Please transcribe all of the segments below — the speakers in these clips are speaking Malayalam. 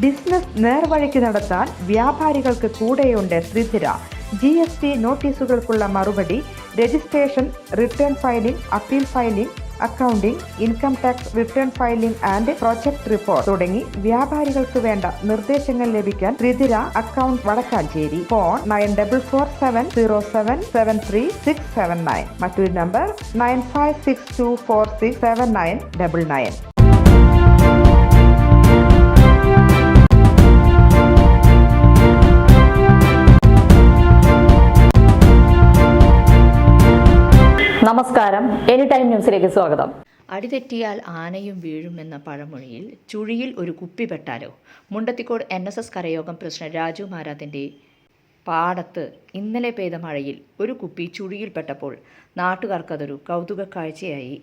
ബിസിനസ് നേർവഴിക്ക് നടത്താൻ വ്യാപാരികൾക്ക് കൂടെയുണ്ട് ശ്രീധര. GST നോട്ടീസുകൾക്കുള്ള മറുപടി, registration, return filing, appeal filing, accounting, income tax return filing and project report തുടങ്ങി വ്യാപാരികൾക്ക് വേണ്ട നിർദ്ദേശങ്ങൾ ലഭിക്കാൻ ശ്രീധര അക്കൗണ്ട് വടക്കാഞ്ചേരി. ഫോൺ 9447077369. മറ്റൊരു നമ്പർ 9562467999. നമസ്കാരം, എനി ടൈം ന്യൂസിലേക്ക് സ്വാഗതം. അടിതെറ്റിയാൽ ആനയും വീഴുമെന്ന പഴമൊഴിയിൽ ചുഴിയിൽ ഒരു കുപ്പി പെട്ടാലോ? മുണ്ടത്തിക്കോട് NSS കരയോഗം പ്രസിഡന്റ് രാജു മാരാത്തിന്റെ പാടത്ത് ഇന്നലെ പെയ്ത മഴയിൽ ഒരു കുപ്പി ചുഴിയിൽപ്പെട്ടപ്പോൾ നാട്ടുകാർക്കതൊരു കൗതുക കാഴ്ചയായി.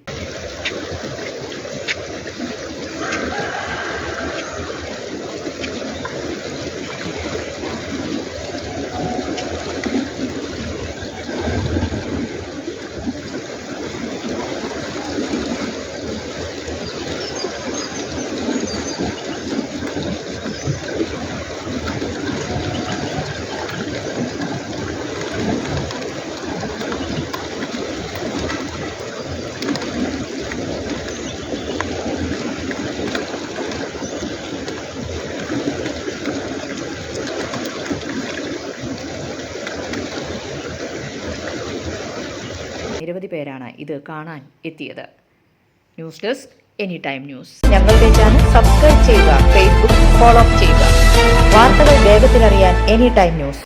നിരവധി പേരാണ് ഇത് കാണാൻ എത്തിയത്. News desk, any time news. ഞങ്ങളുടെ ചാനൽ സബ്സ്ക്രൈബ് ചെയ്യുക, ഫേസ്ബുക്ക് ഫോളോ ചെയ്യുക. വാർത്തകൾ വേഗത്തിലറിയാൻ എനി ടൈം ന്യൂസ്.